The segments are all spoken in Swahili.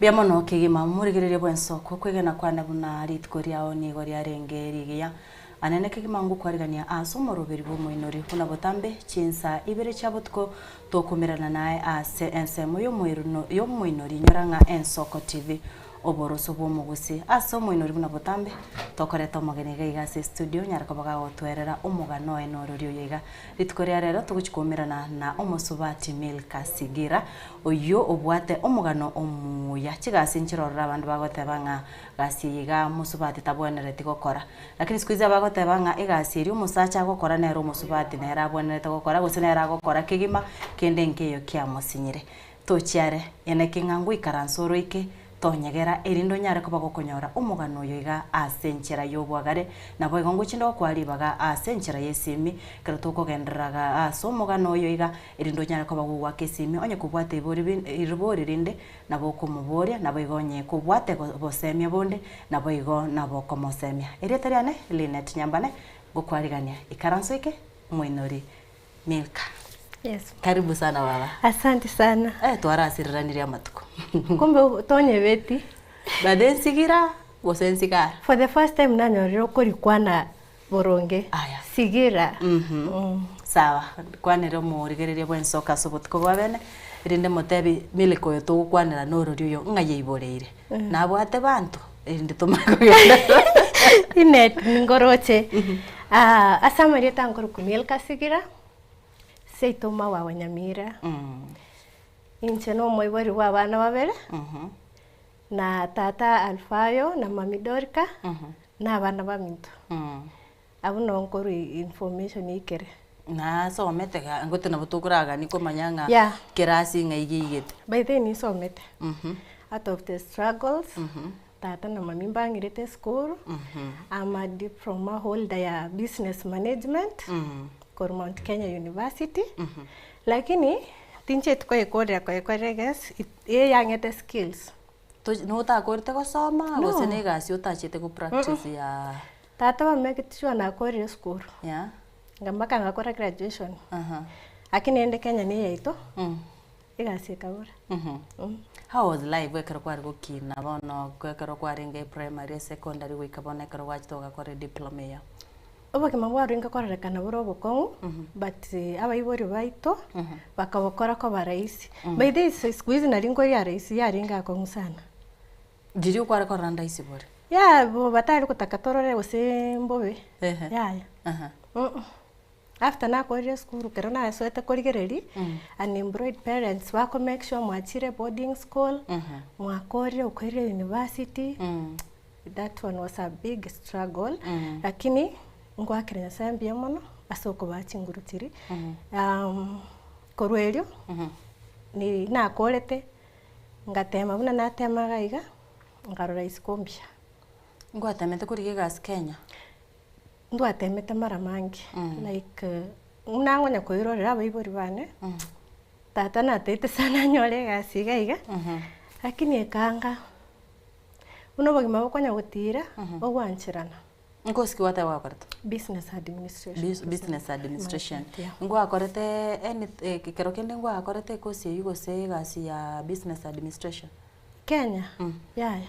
Biamono kigima murigereria bwensoko kwegena kwana buna ritko riao ni goria rengerigia anene kigima ngukwarigania asomo rubiri bwo moinori kuna botambe chinsa ibere chabotko tokumirana nae ase ensemo yo moinori nyoranga ensoko TV oboroso bwo mugusi aso moinori buna botambe tokoreta omogeni gaiga se studio nyarako baga gotwerera omugano enorori oyiga ritko ria rero tuguchikomirana na omosubati Milka Sigira oyo obwate omugano omuya chigasi nchirorera abandu bagoteba nga gasiyiga musubati tabwenerete gokora lakini sikuiza bagoteba nga igasi iri omusacha gokora nero musubati nera abwenerete gokora gose nera gokora kigima kende nkeyo kya musinyire tochiare ene kingangu ikaransoro ike tonyegera erindo nyare ko bagokonyora omugano yoiga asenchera yobwagare nabo igongo chindo kwaribaga asenchera yesimi kero tokogenderaga aso omugano yoiga erindo nyare ko bagugwa kesimi onye kubwate ibori rinde nabo kumuboria nabo igonye kubwate bosemia bonde nabo igo nabo komosemia eretariane Linet Nyambane gokwarigania ikaranso ike moinori Milka. Yes. Karibu sana baba. Asante sana. Twarasiraniria matuko. Kumbe tonye beti. Baden Sigira gosensigar. For the first time nanyoriro kurikwana boronge. Aya. Sigira. Sawa. Kwanero murigereria bwensoka sobotko babene. Irinde motebi miliko yo tugukwanira norori yo ngaye iboreire. Nabwate bantu irinde tumakogenda. Linet ngoroche. Asamarita ngoro Milka Sigira. Seitoma wa Wanyamira. Inche no moibori wa bana babere. Na tata Alfayo na mami Dorika. Na bana baminto. Abu no nkoro information ikere. Na so metega ngote na butuguraga niko manyanga kirasi ngaigigete. By then so mete. Out of the struggles. Tata na mami bangirete school. I'm a diploma holder ya business management. Mount Kenya University. Lakini tinche tuko ikoria kwa regas yangete skills. No ta korte ko soma o sene gasi utachite ku practice ya tata wa mekitishwa na korea school. Yeah. Ngambaka ngakora graduation. Akini ende Kenya ni yaito. Igasi kabura. How was life wekero kwa gukina bono kwekero kwa ringe primary secondary wikabona kero wachitoga kwa diploma ya Oba mabwaro inga korerekana buro bokongu but abayibori baito bakabokora ko baraisi by this squeeze na ringo ya raisi ya ringa ko sana diri ukwara ko randa isibore ya bo batari kutakatorore ose mbobe ya after na korea school kero na soete korigereri unemployed parents wako make sure mwachire boarding school mwakoria ukoire university. That one was a big struggle lakini ngwakirenya sambia mono asoko bachingurutiri korwelio ni nakorete ngatema buna natema gaiga ngarora isikombia ngwatemete kuri gas Kenya ndwatemete mara mangi like unangonya koirorera abayibori bane tata natete sana nyore gasi gaiga lakini ekanga unobagima bokonya gutira ogwanchirana ngoski wata wakorete business administration. Business administration. Ngwa korete eni kero kende ngwa korete kosi yugo se gasi ya business administration. Kenya. Yeah.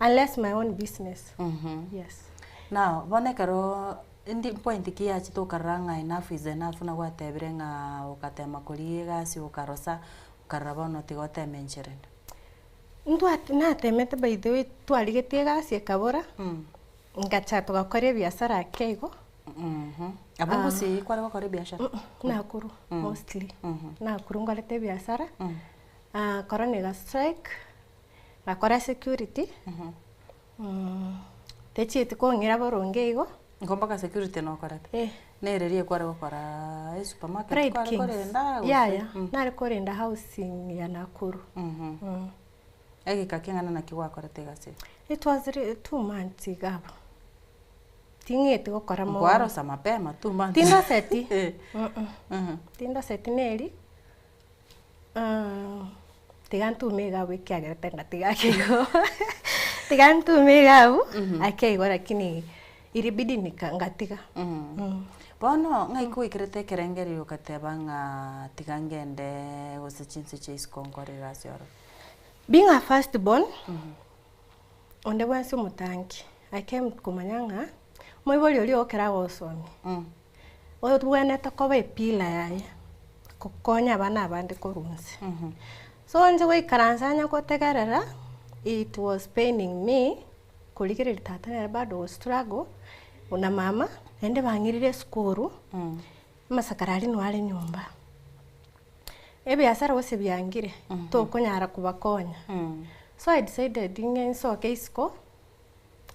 Unless my own business. Yes. Now, bone kero indi point kiya chito karanga enough is enough na gwatebire nga ukatema kuri gasi ukarosa ukarabona tigote mencheren. Ndwat na temete by the way twaligete gasi kabora. Ngacha tugakore biashara keigo. Abungu si kwale bakore biashara. Nakuru mostly. Nakuru ngalete biashara. Korone ga strike. Nakora security. Techi tikongira borongeigo. Ngomba ka security no korete. Nererie kwale bakora supermarket kwale korenda. Yeah. Nare korenda housing ya Nakuru. Egi kakingana na kiwa korete gasi. It was 2 months ago. Tingete gukora mo. Kwaro sa mapema 2 months. Tinda seti. Tinda seti neri. Tigantu mega wiki agereta tigakego. Tigantu mega u akeigo lakini iribidi ngatiga. Bono ngai kuikirete kerengeri ukateba nga tigangende gose chinsi chase konkore gasioro. Being a firstborn, onde wansi mutangi. I came kumanyanga. Moiboli oli okera gosomi. Oyo tuweneta kobe pila yaye. Kukonya abana abandi korunsi. So nje wikaransanya kotegerera, it was paining me. Kulikiri tata na bado was struggle. Una mama ende bangirire skuru. Masakarari nwale nyumba. Ebe asara wose byangire. To konyara kubakonya. So I decided ngen so keisiko.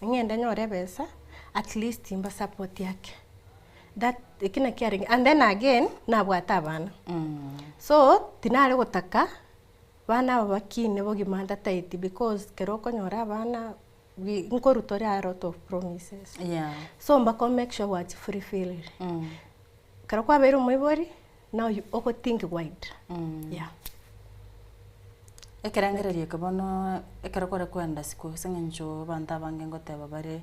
Ngenda nyore besa at least imba support yake. That ikina caring and then again nabwata abana. So tinale gutaka bana babakine bogimanda taiti because keroko nyora abana nkorutori a lot of promises. Yeah. So mbako make sure what fulfill. Keroko aberu moibori now you oko think wide. Yeah. Ekerangererie kabono ekerakora kwenda siku sengenjo banta bange ngoteba bare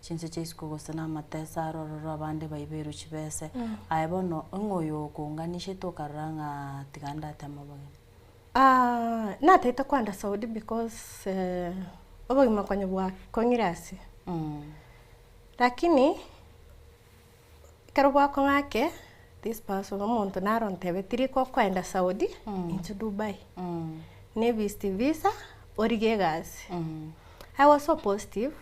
chinse cheisiko gosana matesa rororo abande baiberu chibese ayebono ngoyo kunganishe tokaranga tiganda tamabange na teta kwanda Saudi because obogima kwenye bwa kongirasi lakini karobwa kongake this person omuntu narontebe tiriko kwenda Saudi into Dubai Navy visa origegas. I was so positive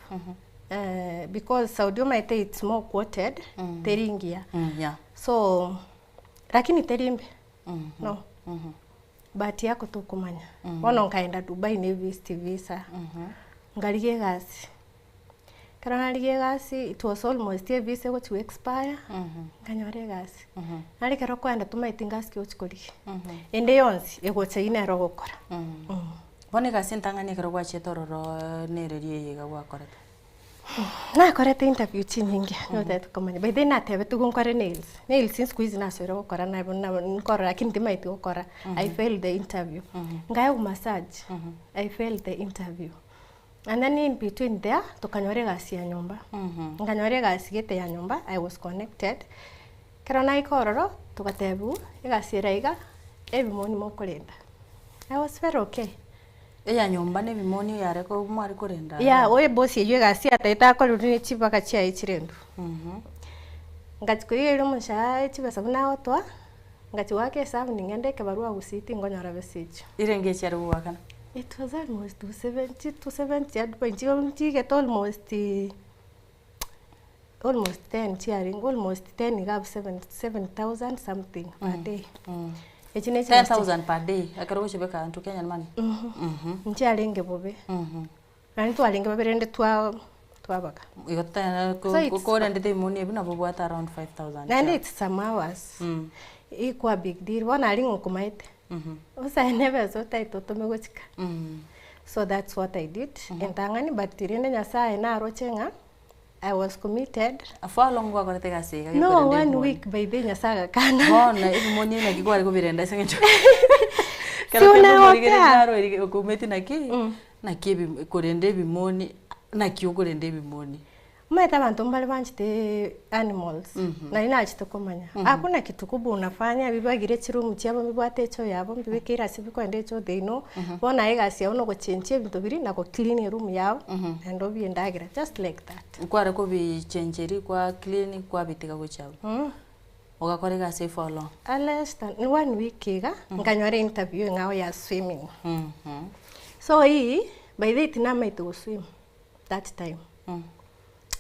because Saudi might it's more quoted teringia. Yeah. So lakini terimbe. No. But yako to kumanya. Wono kaenda Dubai Navy visa. Ngaligegas. Karangaligegas it was almost a visa which will expire. Kanyoregas. Nali karo kwenda tumaitingas kyochikoli. Ende yonsi egoche ine rogokora. Bone gasintangani karo gwache tororo nererie yega gwakora. Na korete interview chinyingi noteto komanya. By then atebe tugunkore nails. Nails since squeeze na sero gokora na nkora lakini timaiti gokora. I failed the interview. Ngayo massage. I failed the interview. And then in between there, tukanyore gasi ya nyumba. Nganyore gasi gete ya nyumba, I was connected. Karona ikororo, tukatebu, gasi raiga, ebimoni mokolenda. I was very okay. Ya nyumba ne bimoni yareko mwari korenda. Yeah, oye boss yeyo gasi ataita akoruri chibaka chia ichirendu. Ngachiko yero musha chibasa buna otwa. Ngachiwake sabu ningende kebarua gusiti ngonyora message. Irenge chari wakana. It was almost 270 at point. You get almost 10 sharing, almost 10 you have 7,000 something per day. 10,000 per day. Akaroche beka antu Kenya money. Nchalinge bobe. Nani twalinge bobe rende twabaka. Igota ko rende de money ebina bobo at around 5,000. And it's some hours. Equal big deal. One alingo kumaite. Also, I never thought I thought so that's what I did. And tangani but tirene nyasa na rochenga. I was committed. For long wa kora tega se. No, 1 week by the nyasa kana. Bona ibi moni na kigwari ko birenda sengecho. Si una ro kumeti na ki na ki korende bimoni na ki korende bimoni. Maita bantu mbali banchite animals. Na ina achito komanya. Hakuna kitu kubwa unafanya bibagire chirumu cyabo bibwate cyo yabo bibikira sibikwende cyo they know. Bona egasi ya uno gochenche bintu biri na go clean room yabo and obi ndagira just like that. Kwara ko bichenjeri kwa clean kwa bitika go cyabo. Ogakore gasi for long. Less than 1 week iga nganyore interview ngao ya swimming. So by the time I to swim that time.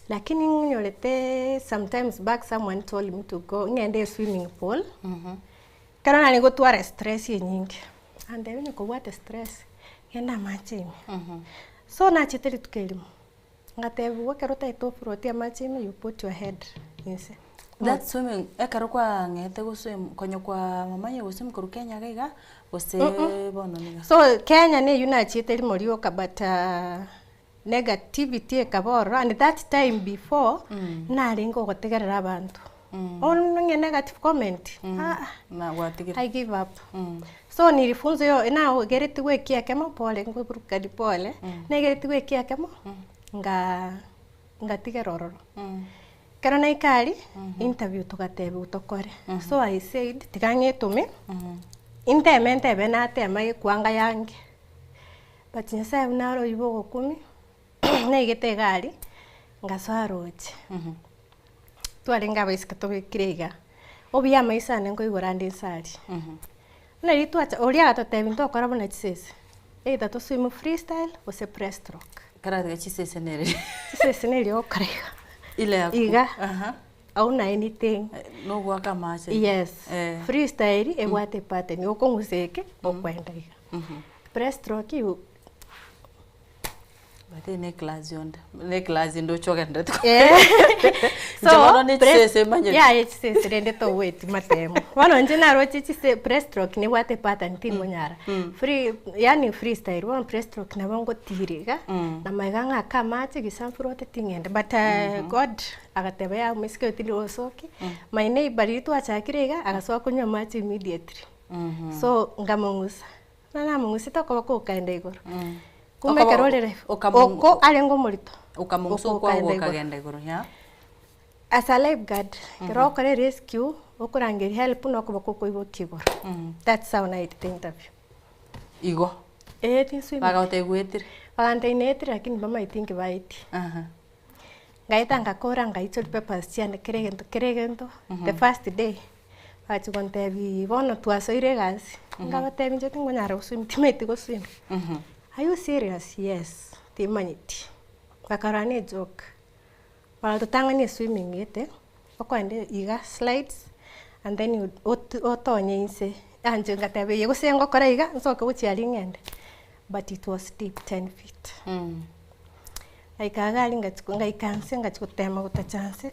Lakini nyolete sometimes back someone told me to go ngende swimming pool. Karana ni go tware stress nyingi. And then ko what stress ngenda machi. So na chiteli tukelimu. Ngatebu wakerota ito froti machi you put your head inside. That swimming ekaro kwa ngete go swim konyo kwa mama go swim ko Kenya gaiga ose bono niga. So Kenya ne yuna chiteli morio kabata negativity ekaboro and that time before naringo gotegerera abantu onye negative comment na watigera I give up so nilifunzo yo na gereti wekia kama pole nguburuka di pole na gereti wekia kama ngatigerororo karona ikali interview tugatebe utokore so I said tikange tume intemente benate amaye kwanga yange but nyasaye naro ibo 10 na igete gari ngaswaroche twarenga baisika tobikirega obia maisa nengo igorande sari na ritu acha oria atatebi ndokora bona chisese either to swim freestyle or se breaststroke karaga chisese nere okarega ile yako iga auna anything no gwaka mache yes freestyle egwate pattern okonguseke okwenda iga breaststroke you bate ne class ndo choka ndo so ne chisese manye yeah chisese rende to wait matemo wano njina rochi chise breaststroke ni wate pattern tin monyara free yani freestyle one breaststroke na bango tiriga na maiganga kama chi gisamfurote tingende but god agatebe ya miske tili osoki my neighbor itu achakirega agaswa kunywa match immediately so ngamungusa na mungusita kwa ko kaende igoro kumekerolere oko alengo molito ukamungusa kwa kagenda igoro ya as a lifeguard kero kare rescue okurangeri help no kuba koko ibo kigoro that's how I interview igo this swim baga utegwetire bagante inetire lakini mama itinki baiti ngaita ngakora ngaitol papers chiane keregento the first day bachi kontebi bono twasoire gasi ngabatebi nje tingonyara uswim timeti go swim are you serious yes timanyiti bakarane joke tangani swimming ite okwende iga slides and then you otonye inse anje ngatabe yego sengo kora iga nsoke uchiali ngende but it was deep 10 feet aikagali ngaikanse ngachikutema gutachanse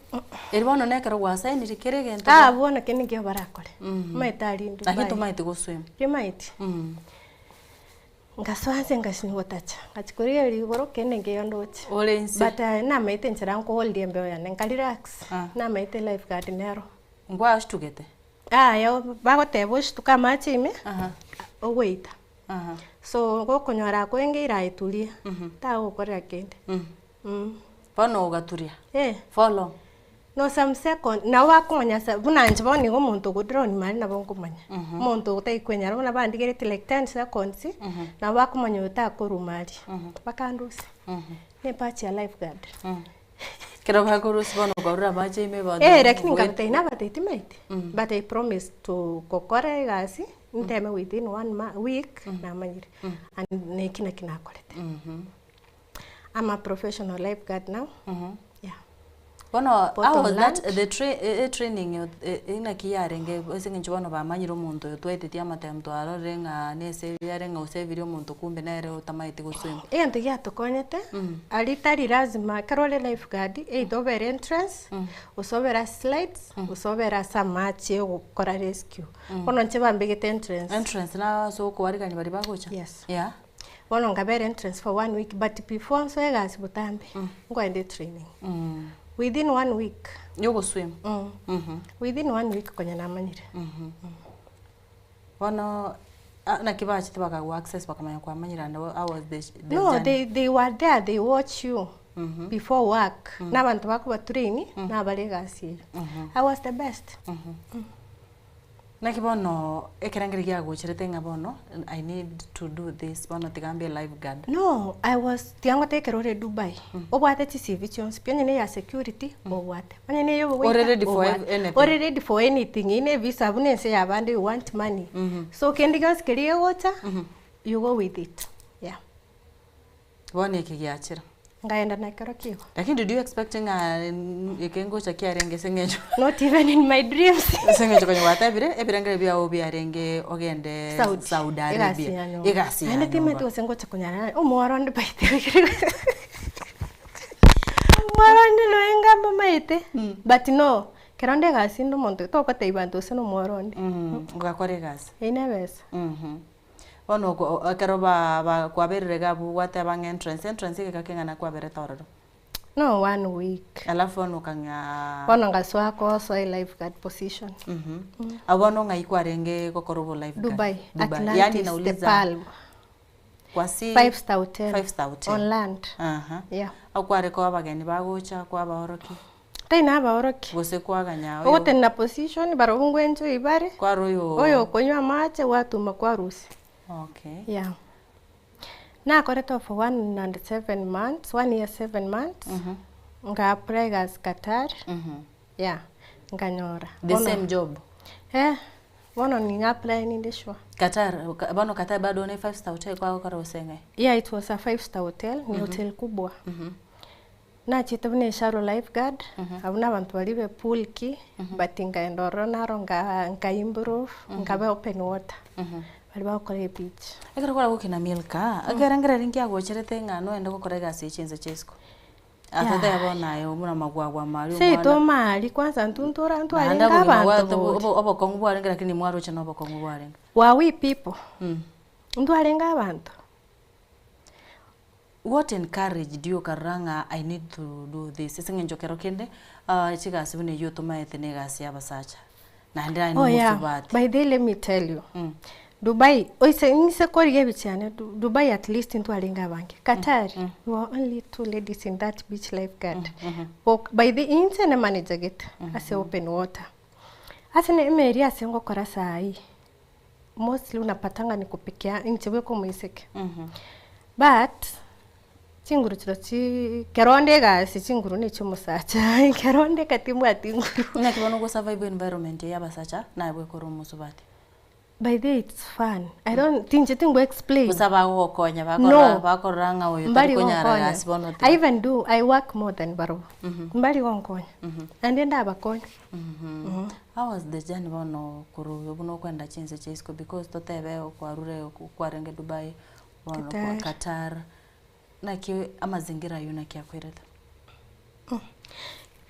eribono nekero gwasaini rikerege bona kenige barakore maitali ndu na hito maiti go swim rimaiti ngaswanze ngashini watacha ngachikoria ligoro kenenge yondoche olense but na maite nchira nko hold embe ya nka relax na maite lifeguard nero ngwa ashtugete yo bagotebo shtuka machime oweita so gokonyora kwenge iraitulia ta gukorera kende bono ugaturia follow no some second na wakonya bunanje boni go muntu go drone mari na bongo manya muntu utaikwenya bona bandigere like 10 seconds na wakomanya utakorumari bakandusi ne patch ya lifeguard kero bakorusi bono gorura baje ime bado lakini ngabataina bataitimate but I promise to kokore gasi nteme within 1 week na manyire and nekina kinakolete I'm a professional lifeguard now bono how was that the training ina kiyarenge esinge bono bamanyiro muntu yotwete amatemto arorenga nese yarenga useviro muntu kumbe nere utamaite guswim ente yatokonyete alitari lazima karole lifeguard idobere entrance usobera slides usobera samache gukora rescue bono nche bambegete entrance na so ko warigani bari bagocha yes yeah bono ngabere entrance for 1 week but before so egas butambe ngwende training within 1 week you go swim within 1 week konya namanyire bono na kibachi tibaka go access bakamanya kwa manyira and I was the no they were there, they watch you before work nabantu bakuba train na balegasi I was the best nakibono ekerangeri ya gochirete ngabono I need to do this bono tigambe lifeguard no I was tiango tekerore Dubai obwate CV chons pianye ya security obwate manye yo already for anything ine visa bunense yabande you want money so kendigas keriye water you go with it yeah bono ekigiachira ngaenda na kero kiyo lakini did you expecting ekengo cha kiarenge sengejo not even in my dreams sengejo kwenye watabire ebirangere bya obiarenge ogende Saudi Arabia igasi ane timete osengo cha kunyana omwaronde baite omwaronde no enga mama ite but no keronde gasi ndo muntu to ko teibantu seno omwaronde ngakore gasi inebesa ono akero ba kwaberere gabu wate bang entrance ikakengana kwabere tororo no 1 week alafu ono kanga ono ngaswa ko so lifeguard position abono ngaikwarenge kokorobo lifeguard Dubai yani nauliza kwa si 5 star hotel 5 star hotel on land yeah akware ko abageni bagocha kwa bahoroki taina bahoroki gose kwaganya ote na position barobungu enjo ibare kwa royo oyo konywa mache watu makwarusi okay yeah Na koreto for 1 year 7 months. Nga apply as Qatar. Yeah. Nganyora. The same job. Bono ni apply ni ndishwa. Qatar, bono Qatar bado ni 5-star hotel kwa ukara usenge. Yeah, it was a 5-star hotel, ni hotel kubwa. Na chitabune sharo lifeguard, abuna abantu balibe pool ki, but ngaenda naro nga improve, ngabe open water. Bali bakore beach. Ekero kora gukina Milka, agerangera ringi agocherete ngano enda gukora gasi chenze chesko. Atathe abona yo muna magwagwa mari umwana. Se to mari kwanza ntuntura ntu alenga abantu. Obo kongu bwarenga kini mwaro chano obo kongu bwarenga. Wa we people. Ntu alenga abantu. What encouraged you karanga I need to do this? Isengenjokero kende chigasi bune yo tomaete negasi abasacha. Na ndira ni musubati. By the let me tell you. Dubai, oise koriye bichane. Dubai at least into alenga banki. Qatar, we were only 2 ladies in that beach lifeguard. By the internet manager get as open water. Asene emeria sengo kora sai. Mostly unapatanga ni kupikia nchewe ko muiseke. But chinguru chirochi keronde ga si chinguru ni chumusacha. Keronde katimu atinguru. Nakibono go survive environment ya basacha na yebwe ko musubati. By the way, it's fun. I don't think you explain. Usaba wokonya bakoranga oyo kunyara gasbono. I work more than baro. Mbali wonkonya. And then abakonya. How was the journey bono kuru bono kwenda chinse chesko because totebe okwarure okwarenge Dubai bono kwa Qatar na ki amazingira yuna kyakwireta.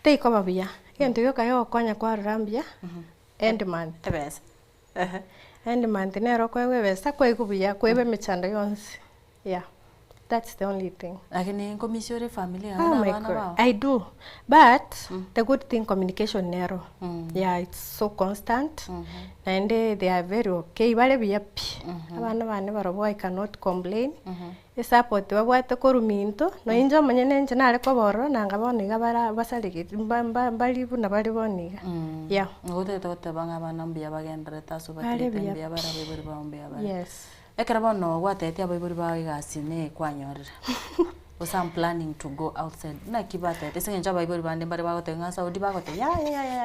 Teiko babia. Yento yokayo konya kwa rambia. End month. Ebes. And mantenero kwewe besa kwekubuya kwebe michanda yonse. Yeah. That's the only thing. Lakini komisione familia na bana bao. I do. But the good thing communication narrow. Yeah, it's so constant. And they are very okay. Bale be happy. Abana bane barobo I cannot complain. Support wabwate ko ruminto no injo manyene nje nale ko boro nanga boniga basalike mbali buna bali boniga. Yeah. Ngote tote banga bana mbia bagendere taso batite mbia bara beburi ba mbia bara. Yes. Ekara bono watete abeburi ba gasine kwanyorera. Was I'm planning to go outside. Na kibata tese nja beburi bande bari ba gotenga Saudi ba gote. Ya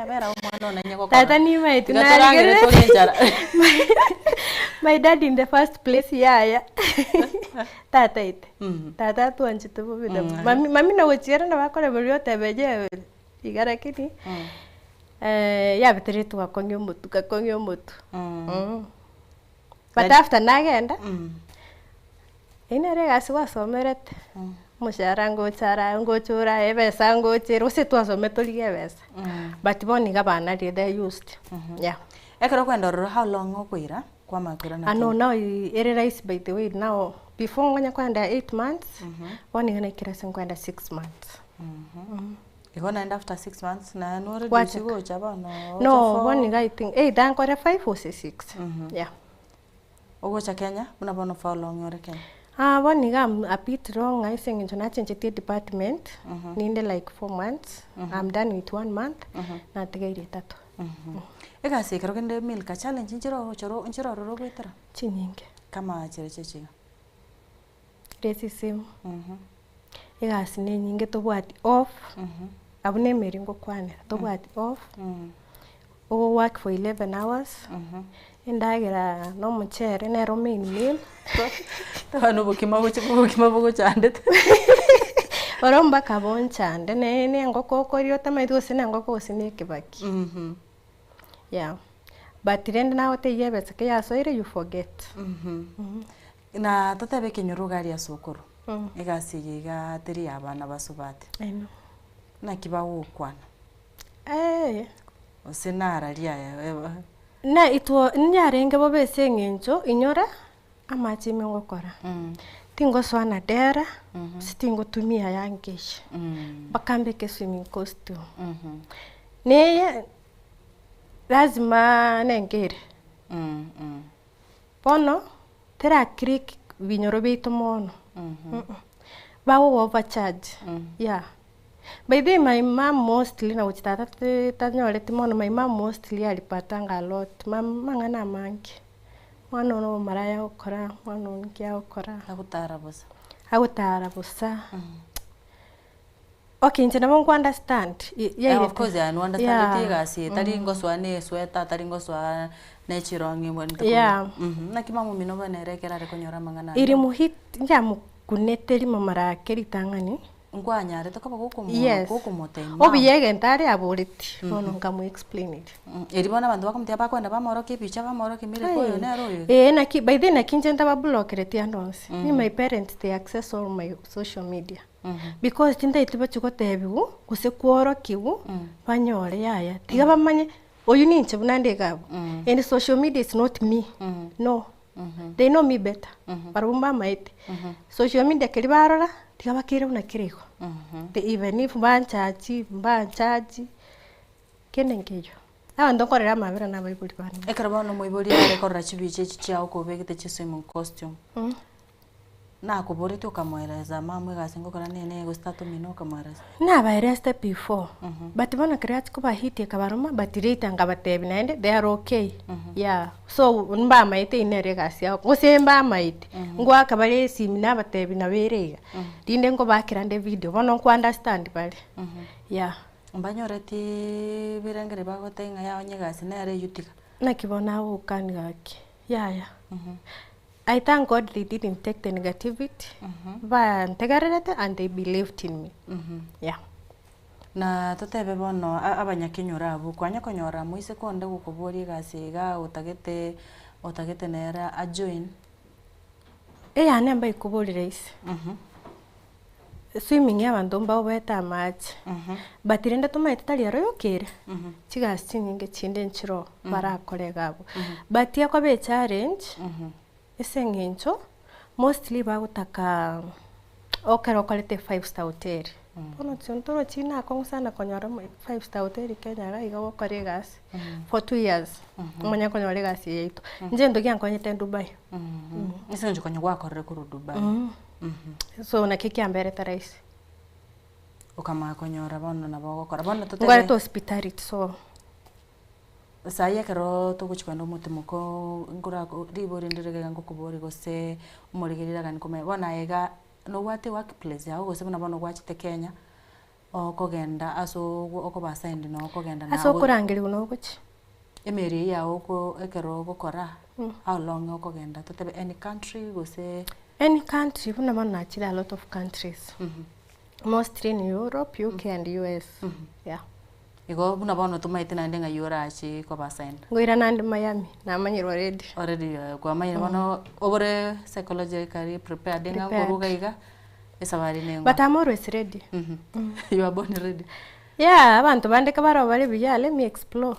bera umwana na nyako. Tata ni mate na My dad in the first place Tata ite. Tata tu anchito bubida. Mami na wachira na bakore buryote beje igara kiti. Ya betere tu akongyo mutu. But after nagenda. Inere gasi wasomerete. Mushara ngochura ebesa ngochira usitu wasometoliga ebesa. But boni gabana they used. Yeah. Ekero kwenda how long okwira? No, now it is by the way now. Before when you kwenda 8 months, one gonna kirasa kwenda 6 months. You gonna end after 6 months na no reduce go chaba no. No, one I think 8 kwenda 5 or 6. Yeah. Ogo cha Kenya, una bono for long yore Kenya. One I'm a bit wrong. I think into na change the department. Ninde like 4 months. I'm done with 1 month. Na tegeri tatu. Ega se creo que en Milka challenge inchiro robetera. Chinyinge. Kama cherechechiga. Racism. Ega sine nyinge to bwati off. Abune meringo kwane to bwati off. O work for 11 hours. Indagira no muchere ne romain meal. Tano bukima bugo chande. Oromba kabon chande ne ngoko korio tamaido sine ngoko sine kibaki. Yeah. But then now te yebetse ke ya soire you forget. Na tatabe kenyoro gari ya sokoro. Ega siga teri abana basubate. I know. Na kibawo kwana. Osenara ria ya. Na itwo nyarenge bobe sengenjo inyora amachi mengokora. Tingo swana dera, stingo tumia yangesh. Bakambe ke swimming costume. Ne lazima nengere. Pono tera creek vinyoro bito mono. Bawo overcharge. Yeah. By the way, my mom mostly na uchitata tanyole timono my mom mostly alipatanga a lot. Mama ngana mangi. mwana no maraya ukora mwana nkia ukora agutara busa okay nje nabo understand yeah of course I understand it gasi tari ngoswa ne sweta tari ngoswa ne chirongi mwende na kimamu mino banerekera rekonyora mangana iri muhit njamu kuneteri mamara keritangani ngwanya reta kaba goko motema obiyege ntare aboriti nono ngamu explain it eri bona bantu bakomtia bakwenda bamoroke bicha bamoroke mire koyo ne royo na ki by then kinjenta ba block reti andons ni my parents they access all my social media because tinda itiba chukotebigu kuse kworokiwu banyore yaya tiga bamanye oyu ninche bunande gabo and social media is not me no they know me better barumba maite social media keri barora tiga bakire una kirego the even if banchachi kenengeyo ndo korera mabera na baibuli bana ekaraba no moibuli are korra chibiche chiao ko begete chisimo costume na kuborete ukamweleza mamwe gasengo kora nene go start mino kamweleza na ba step before but bana create ko bahiti kabaruma but rate ngabatebi naende they are okay yeah so mba maite inere gasia gusemba maite ngwa kabare simina batebi na berega dinde ngo bakirande video bono ko understand bale yeah mbanyoreti birengere bagotenga ya onyegasi nere yutika na kibona ukani gaki yeah I thank God they didn't take the negativity, but and they believed in me. Yeah. Na totebe bono abanyakinyora abu kwanya konyora muise konde gukubori gasiga otagete nera a join. Ane amba ikubori race. Swimming y'abantu mba obeta match. But irenda tumaite tali aroyokere. Chigasi nyinge chinde nchiro barakorega abo. But yakobe challenge. Esengencho mostly bagutaka okero kwalite 5-star hotel. Ono tsontoro china konsana konyora 5-star hotel Kenya ga iga okore gas for 2 years. Manya konyora gas yeito. Nje ndogi ankonyete Dubai. Esengencho konywa korre ku Dubai. So na kiki ambere tarais. Okama konyora bono na bagokora bono totebe. Ngwa to hospitality so saya kero to kuchikando mutimoko ngura ribori ndirege ngo kubori gose umurigirira gani kome bona ega no wate workplace yawo gose bona bono gwachite Kenya okogenda aso okobasa ndi no okogenda na aso kurangiri uno kuchi emeri yawo ko ekero gukora how long okogenda totebe any country gose any country bona bona chira a lot of countries mostly in Europe, UK and US yeah. Ego buna bono tumaite na ndenga yorachi kwa basenda. Ngoira nandi Miami na manyiro already kwa manyiro bono obore psychologically prepared denga ngoruga iga esabari nengo. But I'm always ready. You are born ready. Yeah, abantu bandeka baro bari biya let me explore.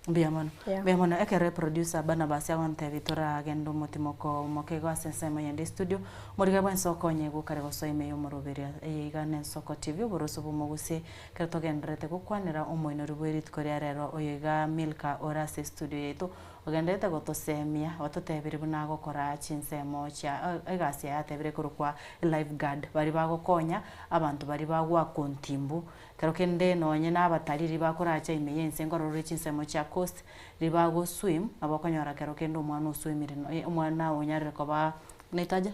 Biamono. Biamono ekere producer bana basi awante Vitora agendo motimoko mokego asensema yende studio muriga bwenso konye gukare gosoime yo moroberia eiga Nensoko TV boroso bumuguse kerto gendrete gukwanira umoino rubweri tkoria rero oyiga Milka Orase studio yetu ogendete gotosemia watotebire buna gukora chinsemo cha egasi yatebire kurukwa live guard bari bagokonya abantu bari bagwa kontimbu kero kende nonye nabatariri bakora cha imeyense ngororo chinsemo cha coast ribago swim abakonyora kero kende umwana uswimire umwana onyarire koba netaje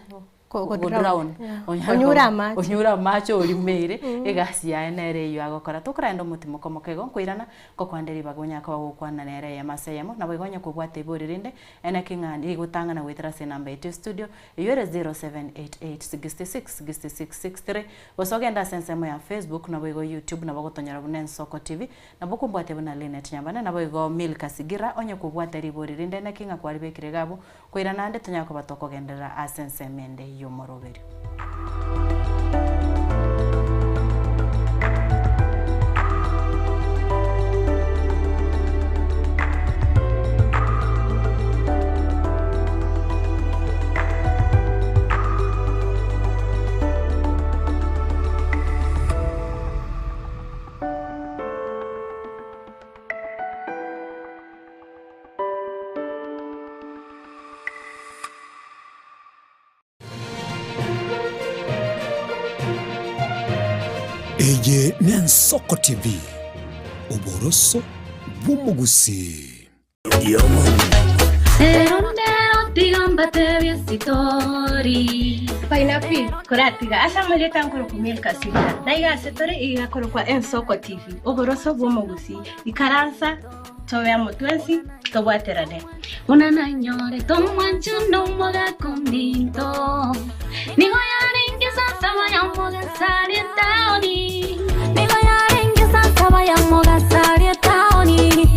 go drown onyura macho olimere egasi ya nere yo agokora tukrendo mutimo komokego kwirana ko kwanderi bagonya ko gukwana nere ya maseyemo nabo igonya kubwate boririnde ena kingandi igutangana withera se number 8 studio yore 0788666663 wasogenda sensemo ya Facebook nabo igo YouTube nabo gotonyera Nensoko TV nabo kumbwate buna Linet Nyambana nabo igo Milka Sigira onye kubwate riboririnde ena kinga kwari bekire gabo kwirana ande tonyako batoko gendera asensemende yo moroberi. Eye Nensoko TV uboroso bumugusi. digambate viasitori Pineapple kuratiga asa maleta nkuru kumilka sibira daiga setore iga kwa Ensoko TV ogoroso bomogusi ikaransa towe amotwensi tobwaterane unana nyore tomwancho no moga kondito nigo yaringe sasa vaya moga sari taoni nigo yaringe sasa vaya moga sari taoni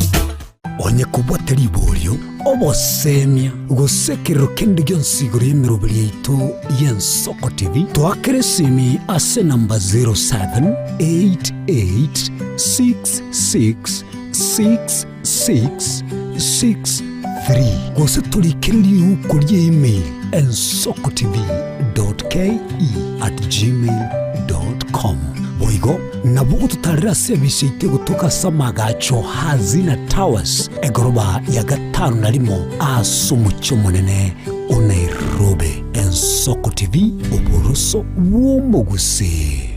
onye kubwateri bolyo obosemia gusekero kende gyonsigoro y'emirobiri yaitu y'Ensoko TV twakeresimi ase namba 0788666663 gose tulikiriri ukuri email ensokotv.ke@gmail.com boigo nabugo tutarira service itego tukasamaga Hazina Towers egoroba ya 5 asumucho munene Nairobi. Ensoko TV oboroso womogusi.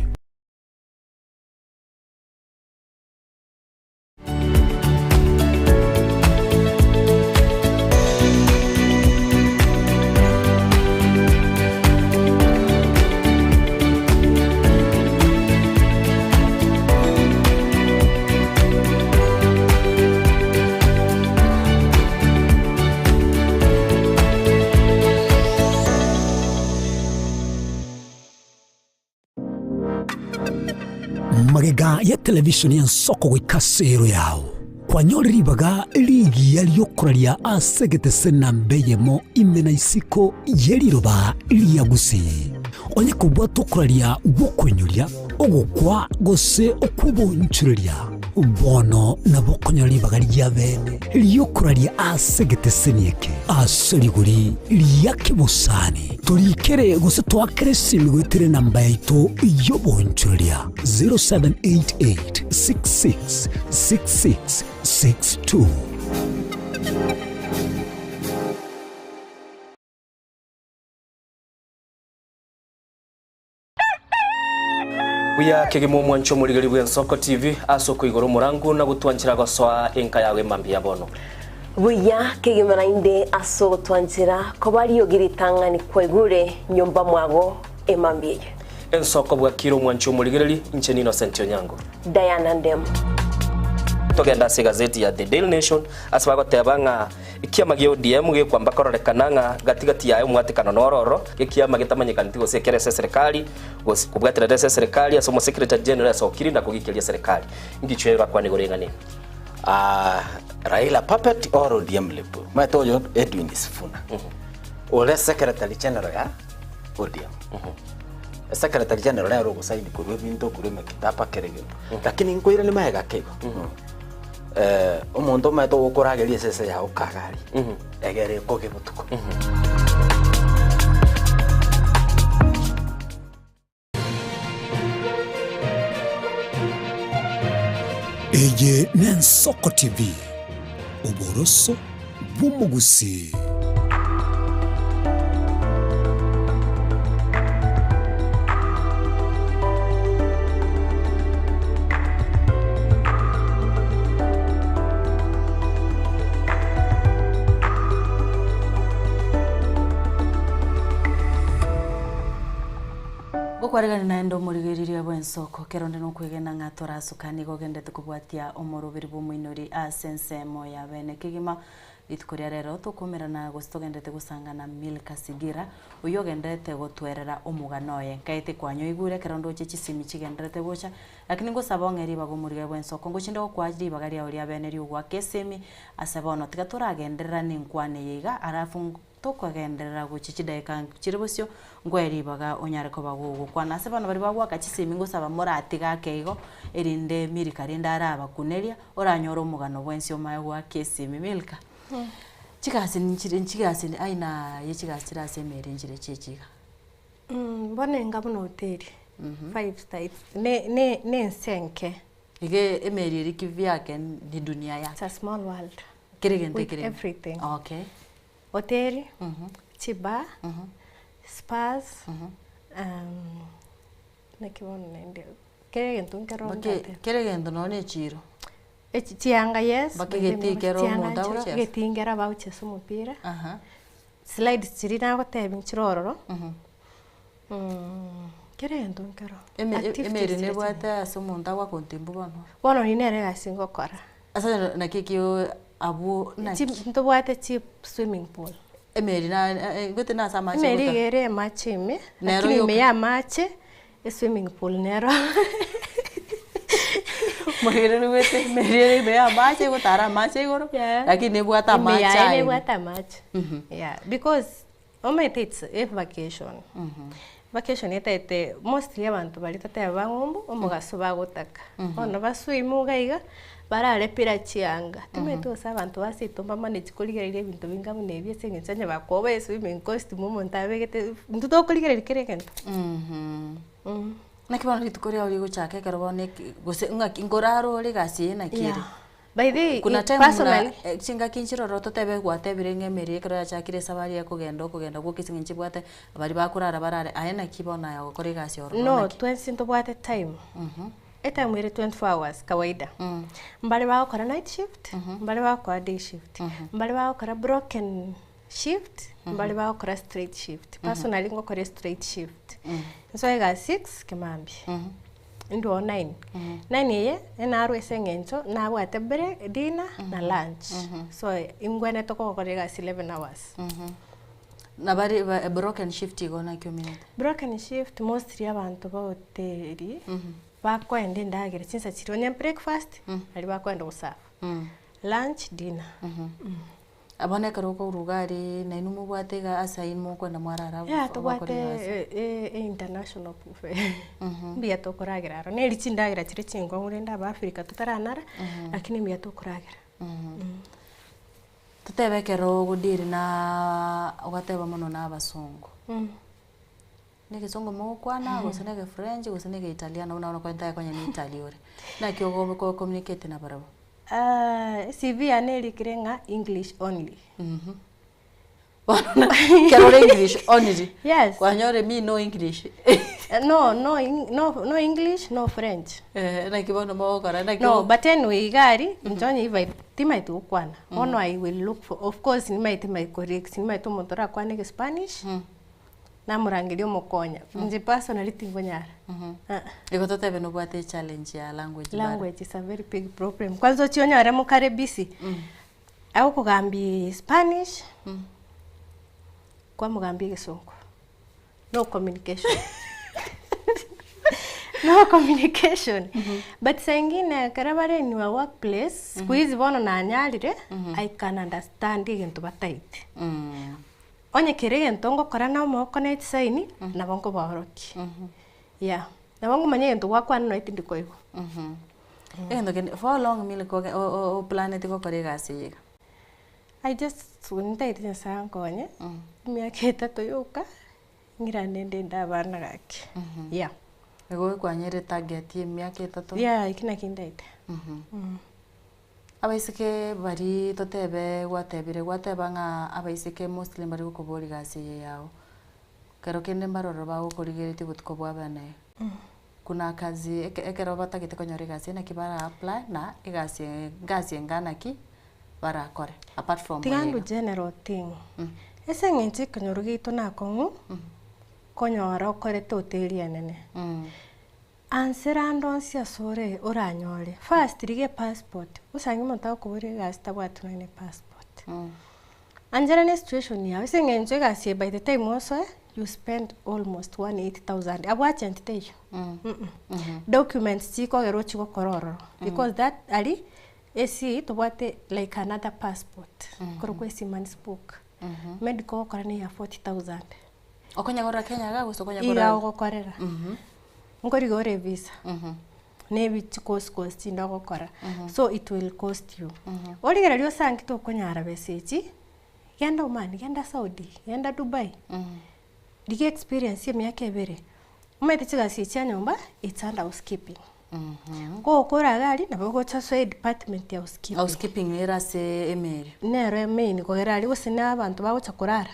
Magega ya televisioni y'Ensoko gwikasero yao kwanyoleribaga ligi yaliyokuralia asegete senambeyemo imena isiko yeliroba liyagusi onye kubwa tokuralia gukwenyulia ogukwa gose okubonchurelia bono nabokonyolibaga lyabene liyokuralia asegete senieke aseliguri liyakibusani tulikere gose twakeresimi gwetere namba yaitu yobonchurelia 0788666662. Buya kegemo mwancho muligari bw'Ensoko TV asoko igoro murangu na gutwanchira goswa enka yawe mambia bono. Buya kegemera inde aso twanchira ko bari yogiritanga ni kwegure nyomba mwago emambie. Ensoko bwa kiro mwancho muligari ncheni Innocent Onyango. Diana Ndem. Togenda se gazeti ya The Daily Nation asbago tebanga ikiama gyo DM ge kwamba kororekananga gatigati yayo mwatikano nororo ikiama gitamanyikana gose kerese serikali gose kubwatira serikali asomo secretary general asokiri na kugikiria serikali ngichwera kwa nigorengani Raila puppet or ODM lepo matoyo Edwin Sifuna ole secretary general ya ODM secretary general ya rogo saidi kurwe binto kurwe kitapa kerege lakini ngoira ni maega kego omuntu mato gukurageria sese ya ukagari egere koge butuko Ege n'Ensoko TV oboroso bw'omugusi. Kwarigana naendo murigiriria bw'Ensoko keronde no kwegena ngatora sukani gogendete kubwatia omorobiri bw'omuinori asensemo ya bene kigima litkuria rero tukumirana gostogendete gusangana Milka Sigira uyo gendete gotwerera omuganoye kaite kwanyo igure kerondo chisimi chigendete gocha lakini ngosaba ngeri bagomuriga bw'Ensoko ngochinde kwajiri bagari ya bene ri ugwa kesemi asabono tigatura agenderera ninkwane yiga arafu tokagenderera guchichidaika chiribusyo ngweri baga onyareko bagugu kwana se bano bari bagwa kachisimi ngosaba moratiga keigo erinde Milka rinda araba kuneria oranyoro omugano bw'ensyo mayo gwa kesimi Milka chigasi nchigasi aina yechigasi rasemere njire chechiga mbone ngabuno hoteli 5 stars ne nsenke ige emeri rikivyake ni dunia ya it's a small world kirigente everything okay hoteli chiba spas nakibono nende kirigento nkaronde kirigento none chiro chianga yes bakigetikero munda uche getingera bauche sumupira slides chiri na gotebi nchirororo kerendo nkero emeri ne bwate asumo ndagwa kontembu bono ni nere gasingo kora asa na kikio abu na ntobwate cheap swimming pool emeri na gote na sama machi emeri gere machi me lakini me ya machi swimming pool nero Mwere ni wete meri me ya machi gutara machi goro lakini bwata machi ya bwata machi yeah because it's a vacation vacation ete mostly abantu bali tate bangombo omugaso bagotaka ono baswimu gaiga barare pira chianga timeto sa abantu basitomba manage kuligereria ibintu bingamu nebye sengensanya bakoba swimming costume umuntu abegete ntuto kuligereria kerekento nakibano litukoria uri guchake karobone gose ngoraro ri gasi na kire by the kuna time personally chinga kinchiroro totebe gwatebire ngemeri kero yachakire sabari yakugenda gukisinginchi bwate abari bakurara barare ayena kibona ya gukora gasi oro no twensinto bwate time eta mwere 24 hours kawaida mbali bakora night shift mbali bakora day shift mbali bakora broken shift mbali bakora straight shift personally ngokora straight shift so I got 6 kemambi ndo 9 9 ye enaro esengencho na bwatebere dinner na lunch so ingwene toko korega 11 hours na bari broken shift igona kyo minute broken shift mostly abantu ba hoteli bakwenda ndagere since chironye breakfast ali bakwenda usafa lunch dinner abone karoko urugari na inumu bwatega asain mu kwenda mwarara ya to bwate international buffet mbia to koragira ro neri chindagira chire chingo murenda ba Africa tutaranara lakini mbia to koragira tutebekero gudiri na wateba muno na abasongo nige songo mo kwana gusene French gusene Italiano unaona kwa ntaya kwenye ni Italiore na kyo ko communicate na barabo CV aneli kirenga English only. Kero English only. Yes. Kwa nyore mi no English. No English, no French. Na kibono mo kora na no, but anyway gari mtonyi iva tima itu kwana. Ono I will look for, of course ni might correct, ni might motora kwane ke Spanish. Na murangirio mokonya. Nje personality ngonyara. Iko totebe no bwate challenge ya language. Language is a very big problem. Kwanza chionyo are mukare busy. Au kugambi Spanish. Kwa mugambi Kisongo. No communication. No communication. But sengine karabare ni wa workplace, squeeze bono na anyalire, I can understand into bataiti. Onye kirege ntongo kora na mo connect sign na bongo baroki. Yeah. Na bongo manye ndo wakwa no itindi koigo. Endo ken for long mile ko o planet ko kore gasi. I just wunta ite sango nye. Miaka 3 yoka. Ngira nende ndabana gake. Yeah. Ego kwanyere target ye miaka 3. Yeah, ikina kindaite. Abaisike bari totebe gwateba nga abaisike mostly bari gukobori gasi yao kero kende mbaroro ba gukorigerete gutkobwa bane kuna kazi ekero batagite konyore gasi na kibara apply na gasi ngana ki bara kore apart from tigandu general thing ese ngenchi konyorugito na kongu konyora okore toteri anene Anserando sia sore oranyore. First rige passport. Usangi monta kuburi gasta bwatu ne passport. Anjera ne situation ya usengenje gasi by the time also you spend almost 180,000. Abwacha ntiteyo. Documents chiko gero chiko kororo because that ali esi to bwate like another passport. Korokwe siman's book. Medical korani ya 40,000. Okonyagora Kenya ga gusto konyagora. Ira okorera. Ngori gore visa. Nebi cost ndago kora. So it will cost you. Oligera lyo sangi to konyara besechi. Genda Oman, genda Saudi, genda Dubai. Dige experience ye myaka ebere. Umete chigasi cha nyumba it's under housekeeping. Ko okora gari na bogo chaso department ya housekeeping. Housekeeping era se emeri. Nero emeri ko gerali usina abantu bawo chakurara.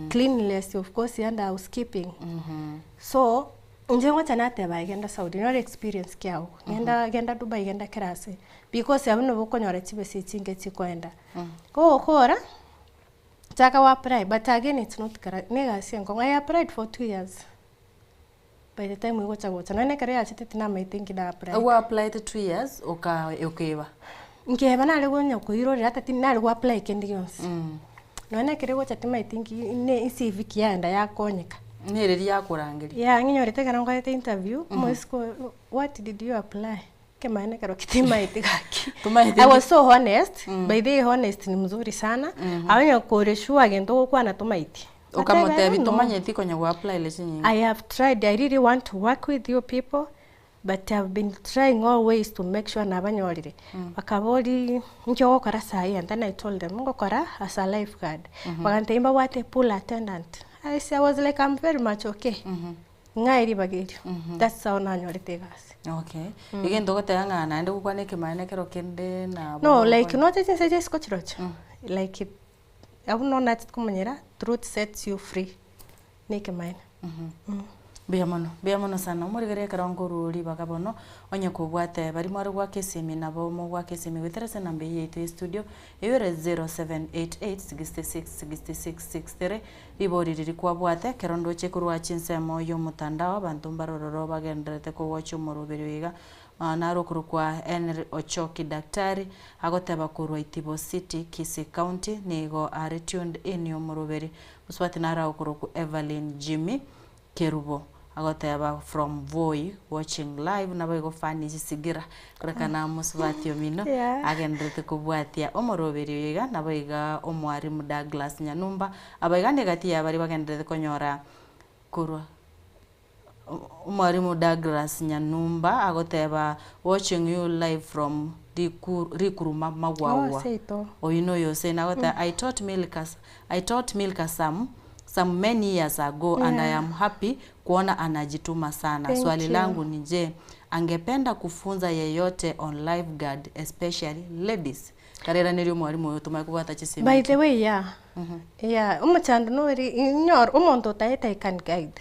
Cleanliness of course under housekeeping. So nje ngocha nateba genda Saudi no experience kyao genda Dubai genda kerase because yabuno bokonyora chibese chinge chikwenda ko okora kutaka wa apply, but again it's not correct. Nega siengo, I applied for 2 years. By the time we go to no nekare achite tina mai thinking da apply. We applied 2 years okeba. Ngeba na lego nya ko iro rata tin na lego apply kendi yons. No nekare go chati mai thinking ne CV kianda ya konyeka. Ni riri ya kurangiri. Ya nginyorete kana ngwete interview, moisko what did you apply? Kema nekaro kitima itigaki. I was so honest, by the honest ni mzuri sana. Awanya koreshua agento kwa na tomaiti. Ukamote bitomanyeti kwenye ku apply leche nyingi. I have tried. I really want to work with you people, but I've been trying all ways to make sure nabanyorire. Bakabori njo kora sai, and then I told them ngo kora as a lifeguard. Bakantemba wate pool attendant. I was like, I'm very much okay. Ngairi bagiri. That's how nanyorite gas. Okay. Again dogote anga naende kukwane kimaene kero kende na. No, like not just suggest coach roch. Like it. I will not let kumanyera. Truth sets you free. Nike mine. Biamono sana umurigere karanguru ri bagabono onye kubwate bari mwari gwa kesimi nabo mo gwa kesimi witerese nambe yetu studio iwere 0788666663 ibori riri kwa bwate kerondo chekurwa chinsemo yo mutandao abantu mbarororo bagenderete ko wacho murubiriga narokuru kwa Henry Ochoki daktari agoteba kurwa Itibo City Kisii County nigo are tuned in yo murubiri uswati nara okuru ku Evelyn Jimmy Kerubo agoteba from Voi watching live nabo fani sigira krakana muswati omino agendrete kubwatia omoroberi yiga nabo iga omwari mu Douglas Nyanumba abaiga negati abari bagendrete konyora kurwa omwari mu Douglas Nyanumba agoteba watching you live from Rikuruma Magwawa. Oh, you know you say now that I taught Milka some many years ago and I am happy kuona anajituma sana. Swali langu ni je, angependa kufunza yeyote on lifeguard especially ladies. Karera niri mwalimu yoto maikuwa chisi. By the way, yeah. Yeah, umachando no nyor umonto taeta can guide.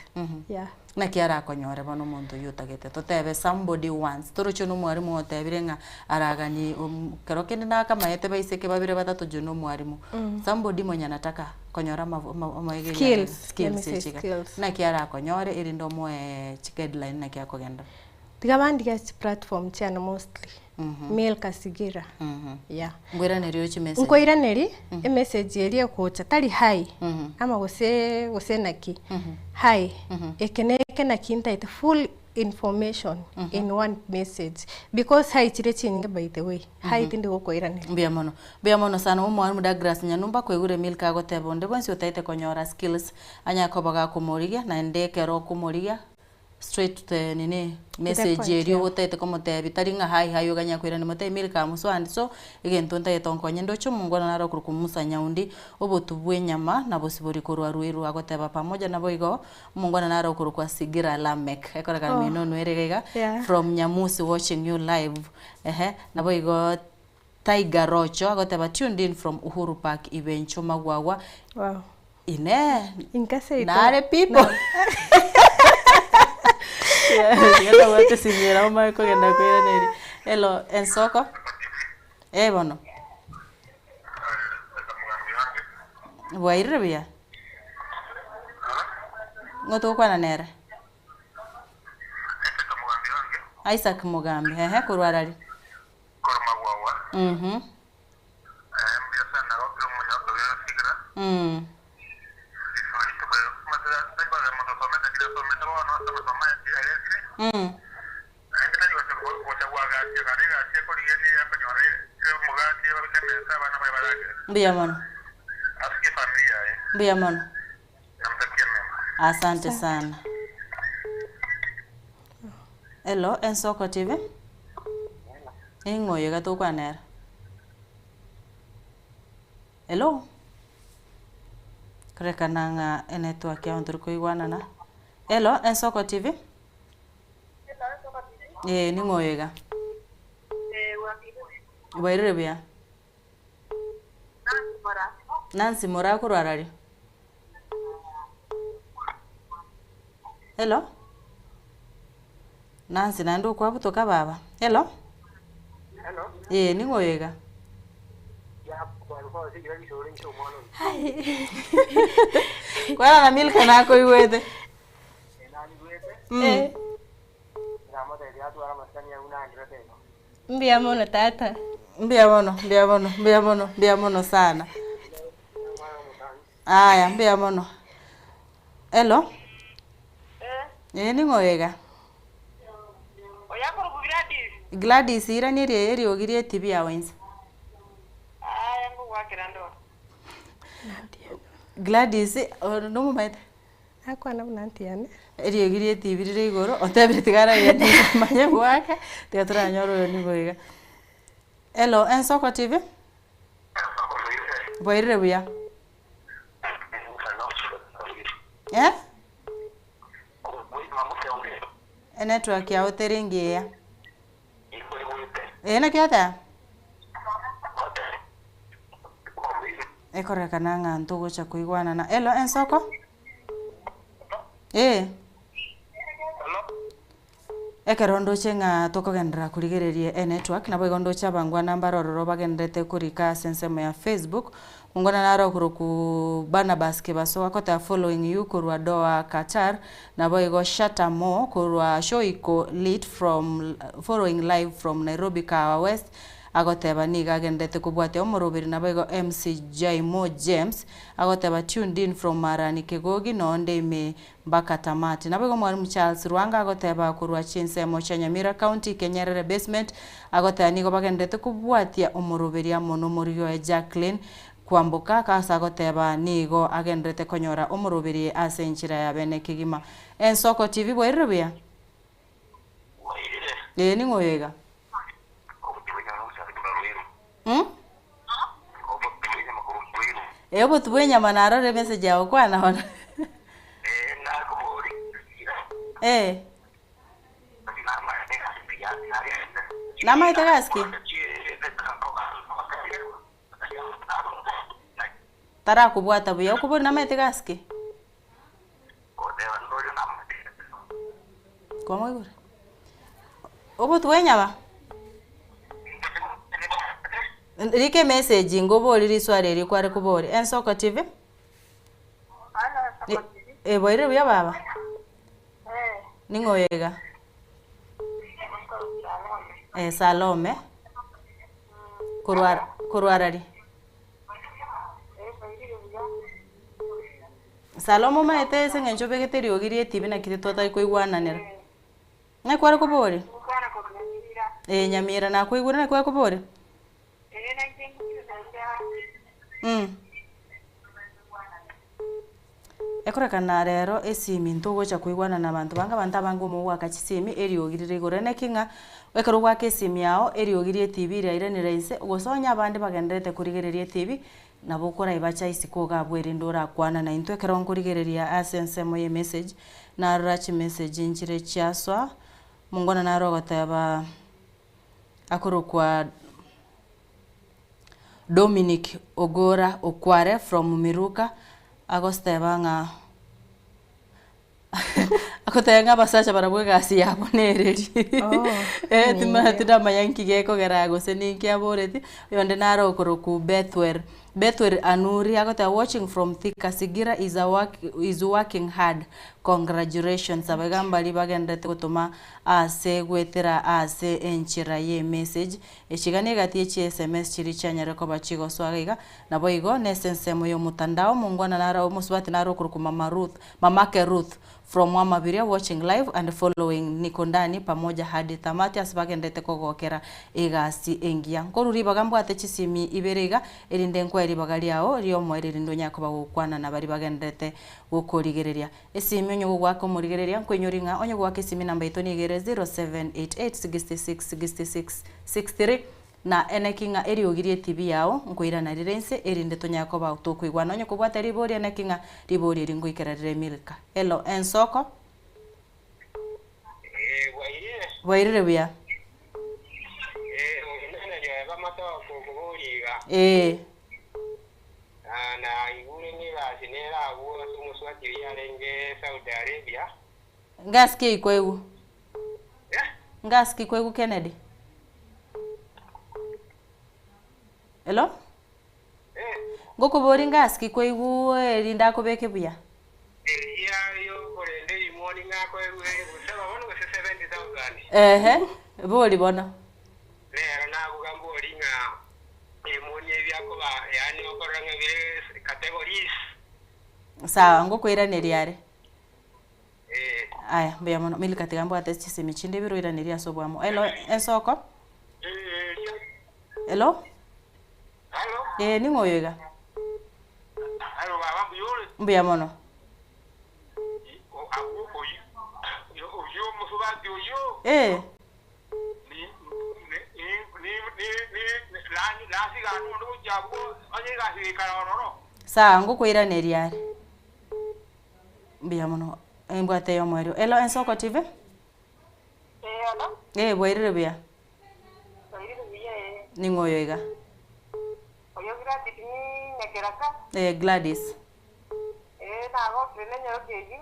Yeah. Na kiara konyore bono muntu yutagete totebe somebody once torocho no mwarimu otebirenga aragani kerokende na kama yete baiseke babire batatu juno mwarimu somebody mwenye nataka konyora maege skills na kiara konyore irindo moe deadline na kia kogenda tigabandika platform chana mostly Milka Sigira. Yeah. Ngwira neri ochi message. Ngwira neri message yeri kocha tali hi. Ama gose naki. Hi. Ekeneke na kinta it full information in one message because hi chirechinge by the way. Hi tindi gokoira neri. Biamono sana umwari mu Douglas Nyanumba kwegure Milka agoteba onde bonsi otaite konyora skills anya kobaga kumuriga na ndeke ro kumuriga straight to the nini message eri otete como te bitaringa hai oganya kwira ni mote Milka muswandi so egento nta yetonkonye ndocho mungona naro kurukumusa nyaundi obotubwe nyama na bosibori korwa ruiru agoteba pamoja na boigo mungona naro kurukwa Sigira Lamek ekora kan minono erega from Nyamusi watching you live na boigo Tiger Rocho agoteba tuned in from Uhuru Park Ibencho Magwawa. Wow. Inkase nare people. Yala wate simira oma ko genda kwira neri. Hello, ensoko. Bono. Waire bia. Ngoto kwa nere. Isaac Mugambi, kurwarari. Mbia sana okro munyoto yo Sigira. Biamono. Asante sana. Hello, Ensoko TV. Ngoye gato kwa nera. Hello. Kreka nanga network ya nduriko igwana na. Hello, Ensoko TV. Ni ngoyega. Wairire bia. Nancy Mora kurarari. Hello. Nancy nando kwa butoka baba. Hello. Hello. Ni ngoyega. Kwa na milka nako iwete. Mbia mono tata. Mbia mono sana. Aya, mbia mono. Hello? Ni ngoyega. Oyakoro ku Gladys ira ni eri ogirie TV ya wenza. Yangu wakira ndo. Gladys no mumaite. Akwa na mnantiane. Eri ogirie TV rire igoro otebire tigara ya manye gwake teatra nyoro ni goiga. Hello, Ensoko TV? Boire buya. Network ya oteringi ya. Na kiata? Ekoreka nanga ntugo cha kuigwana na. Hello, Ensoko? Ekerondo chenga tokogendera kurigererie network na boigondo cha bangwa namba rororo bagendete kurika sensemo ya Facebook ngona naro kuruku Barnabas Kebaso akota following you kurwa doa Qatar na boigo Shata Mo kurwa shoiko lead from following live from Nairobi Kawa West agoteba niga agendete kubwate omorobiri na boigo MC Jaimo James agoteba tuned in from Marani Kegogi nonde me mpaka tamati na boigo mwalimu Charles Rwanga agoteba kurwa Chinsemo cha Nyamira County Kenyerere basement agoteba nigo bagendete kubwatia omorobiri amono morio ya Jacqueline kwambuka kasa agoteba nigo agendete konyora omorobiri asenchira ya bene kigima. Ensoko TV bwerubia ni ngoyega Ebo tuwenya manaro re message yao kwa naona. Nama itagaski. Tara kubwata buya ukuburi nama itagaski. Kwa mwigure. Obo tuwenya ba. Rike message ngobori risware ri kware kubori Ensoko TV. Boire buya baba. Ningoyega. Salome. Kurwarari. Salomo maete sengencho begeteri ogirie TV na kite tota ikoigwana nera. Na kware kubori. Nyamira na koigwana na kware kubori. Ekoreka rero esimi ntogo cha kuigwana na bantu banga bantabango mu waka chisimi eri ogirire gorene kinga wekero gwake esimi yao eri ogirie TV ira iranira ise ugosonya abandi bagendete kurigererie TV nabo kora ibacha isiko gabwere ndora kwana na into ekero nkurigereria asense moye message na rachi message inchire chiaswa mungona na rogoteba akoro kwa Dominic Ogora Okware from Miruka agosteba nga akotenga basacha barabwega asi yabo nereri tima mayanki geko gerago seninki aboreti yonde naro koroku Bethwer Anuri agota watching from Thika Sigira is working hard. Congratulations abagamba libagendete gutuma ase gwetera ase enchira ye message echigane gati SMS chiri chanyare ko bachigo swagaiga nabo igo nesensemo yo mutandao mungwana nara omusubati naro kuruku mamake Ruth from Wamabiria watching live and following Nikondani pamoja hadi tamati asibagendete kogokera egasi engia nkoruri bagambwa atechisimi iberega erinde nkweri bagali yao riyo mwereri ndonyako bagukwana na bari bagendete gukorigereria esimi onyo gwako murigereria nkwenyoringa onyo gwake simi namba itoni igere 0788666663 na enekinga eri ogirie TV yao nkoira na rirense erinde tonyako ba utokuigwana onyo kubwata ribori enekinga ribori ringo ikerarire milka. Hello Ensoko wairire buya na igure ni basinera abo sumuswati yarenge Saudi Arabia ngaski kwegu ngaski kwegu Kennedy. Hello ngoko boringa ski ko igu rinda ko beke buya ya yo korende imoni ngako usema bono ko 70,000 boli bona lero na kugambo ringa imoni ebyako ba yani okoranga bire categories sawa ngoko iraneri yare aya mbuya mono milika tigambo atesti simichinde biro iraneri asobwamo elo ensoko hello ni ngoyoga baba mbuyole mbuya mono yo musubati yo la siga no jabo anye ga siga karoro sawa ngoko iraneri yare mbuya mono embwate yo mwerio elo ensoko tv hello bwairire buya ni ngoyoga oyo grati ni nekeraka Gladys na go trene nyo keji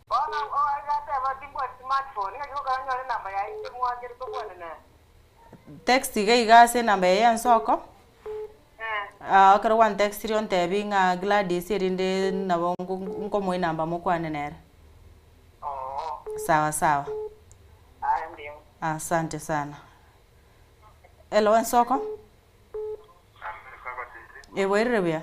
ona o aga ta ba timbo smartphone ni ko ka nyo namba ya ite mo angere to kwa na text iga se namba ya nsoko akara one text rion tebi nga Gladys irinde na bongo nko mo namba mo kwa nenere sawa sawa ndio asante sana elo nsoko bwairire buya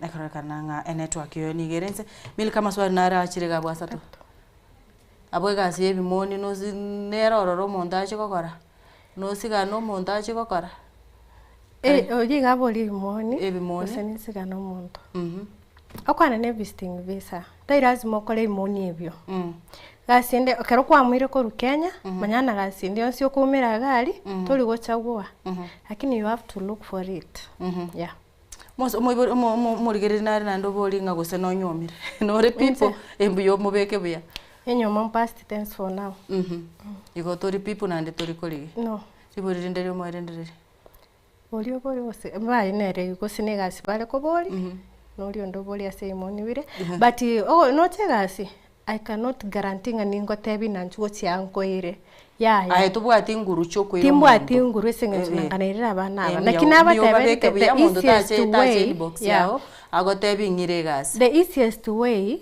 akara kananga network yo ni gerense mil kama swari nara achirega bwasato abwega sie bimoni no nerororo montaje kokora no siga no montaje kokora oye gaboli bimoni ebimoni seni siga no monto akwana ne visiting visa tairazimo kole imoni ebyo gasinde okero kwa mwire ko Kenya manyana gasinde onsi okumira gari toli gochagwa lakini you have to look for it yeah Moso murigere na ndo bolinga gose no nyomire no re people embuyo mubeke buya enyoma past tense for now igo tori people nande tori koligi no siborire ndere mo erendere boli gose bayi nere gose ne gasi bale ko boli no rio ndo boli ase imoni wire but no tegasi I cannot guarantee ningo tebi na nchuo chianko ire ahe tubwati nguru choko iro timbwati nguru esengenzu nanganirira abana aba lakini abatebe the easiest way yao agotebi ngire gasi the easiest way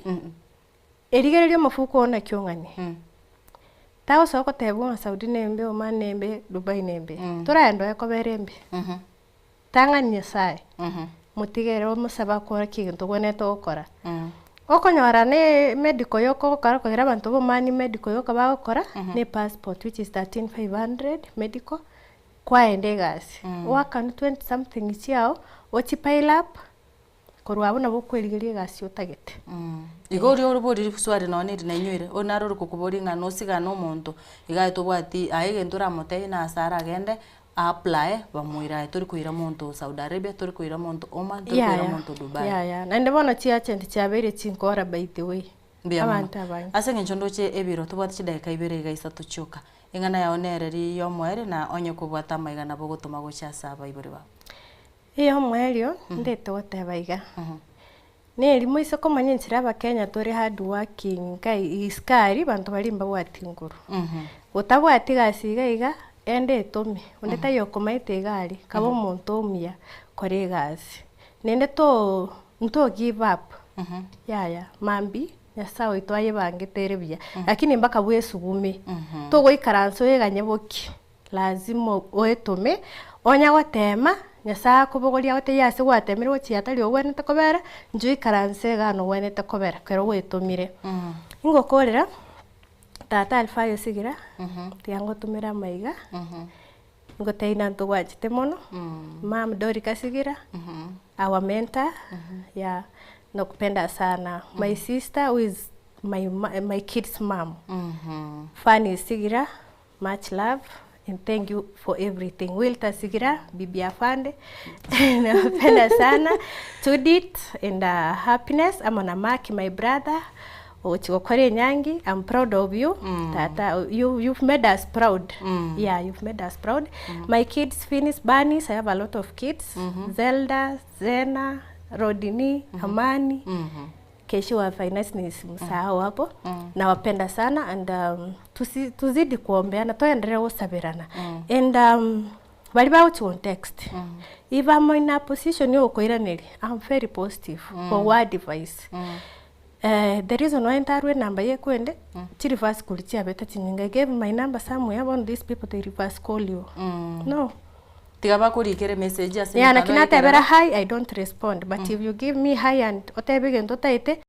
erigererio mafuko ona kyongani tawo soko tebwa Saudi nembe Oman nembe Dubai nembe turaendo yakoberembe tanganya sai mutigere musaba kora kintu gweneto okora okonyora ne medical yoko kara ko abantu bo mani medical yoko ba okora ne passport which is 13,500 medical kwa endegas waka 20 something chiao ochi pile up korwa bona bokwerigerie gasi otagete igori orubori swari no niri na nywire onaro rukukubori nga no siga no muntu igaito bwati ayegentura mote na asara agende apply bamwira turi kuira muntu Saudi Arabia turi kuira muntu Oman turi kuira muntu Dubai na ndebona chia chenti chabere chinkora by the way abantu abanye asenge nchondoche ebiro tubati chideka ibere gaisa tuchuka ingana ya onereri yo mwere na onye kubwata maigana bogotuma gochasa baiburi ba iyo mwerio ndete otebaiga ne limo isoko manyinchira abakenya turi hard working kai iskari bantu balimba bwati nguru utabwati gasiga iga ende tomi ondeta yokomaite gari kabo muntu omia kore gasi nende to nto give up mambi yasawe twaye bangetere bya lakini mbaka bwesugume to goikaranso yeganye boki lazima oetome onya gotema nyasa kubogoria gote yase gwatemerwo chiatari ogwenete kobera njui karanse gano wenete kobera kero gwetumire ingokorera tata alfayo sigira tiango tumira maiga ngoteina ntugwachite mono mam Dori kasigira our mentor nakupenda sana my sister who is my kids mom Fanny sigira much love and thank you for everything Wilta sigira bibi afande nakupenda sana Judith and happiness amona Maki my brother Ochikokore Nyangi, I'm proud of you. Tata, you've made us proud. Yeah, you've made us proud. My kids, Finis, Banis, I have a lot of kids. Zelda, Zena, Rodini, Amani. Keshi wa finance ni msahau hapo. Na wapenda sana and tuzidi kuombeana, tuendelee kusabirana. And bari bauti on text if I'm in a position yo koiraneri I'm very positive for word device the reason why ntarwe number ye kwende chi reverse call chi abeta chininga gave my number somewhere on these people they reverse call you no tigaba kuri kere message ase yeah nakina tebera hi I don't respond but if you give me hi and otebege ndotaite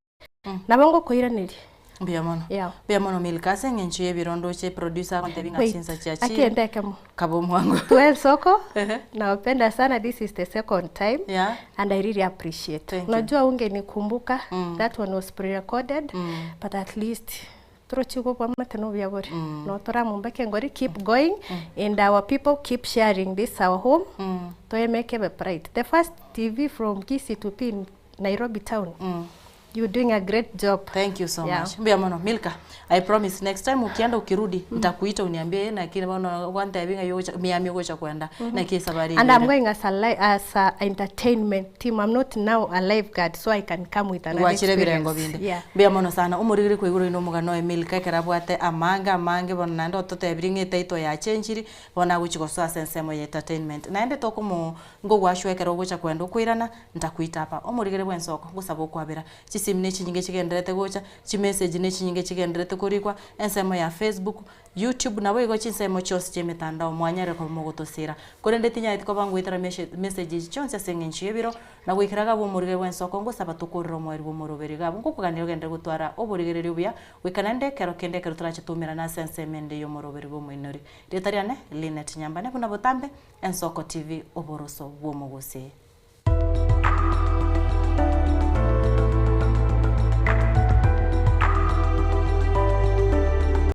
nabongo koiraneri Biamono. Yeah. Biamono Milkase ngenchi yebirondo che producer konte binga chinsa chiachi. Akiendeke mo. Kabo mwangu. 12 soko. Naopenda sana, this is the second time. Yeah. And I really appreciate. Unajua ungenikumbuka. That one was pre-recorded. But at least trochuko kwa mateno byabori. No tora mumbeke ngori keep going and our people keep sharing this our home. To make a pride. The first TV from Kisii to Pin Nairobi town. You're doing a great job. Thank you so much. Biamono Milka, I promise next time ukienda ukirudi nitakuita uniambie na kile bwana wanta binga yocha miami yocha kwenda na kisa bari. And I'm going as a entertainment team. I'm not now a lifeguard, so I can come with another experience. Yeah. Biamono sana umurigiri kwiguru ino mugano Milka kerabwate amanga bona ndo toto ebringe taito ya chenjiri bona guchiko so sensemo ya entertainment. Naende toko mu ngo gwashwekera ogocha kwenda kwirana nitakuita hapa. Umurigiri bwensoko gusaba kwabira. Chisimne chinyinge chigenderete gocha, chi message ne chinyinge chigenderete kurikwa ensemo ya Facebook, YouTube na boigo chinsemo chose chemitandao mwanyare ko mogotosira. Korende tinya itiko bangwitara message chonse sengenchi yebiro na gwikiraga bo murige wensoko ngo saba tukuriro mweri bo muruberiga ngo kuganira gende gutwara oburigereri buya wikanande kero kende kero turachitumira na sense mende yo muruberi bo mwinori. Retariane Linet Nyambane kuna botambe ensoko TV oboroso bo mogose.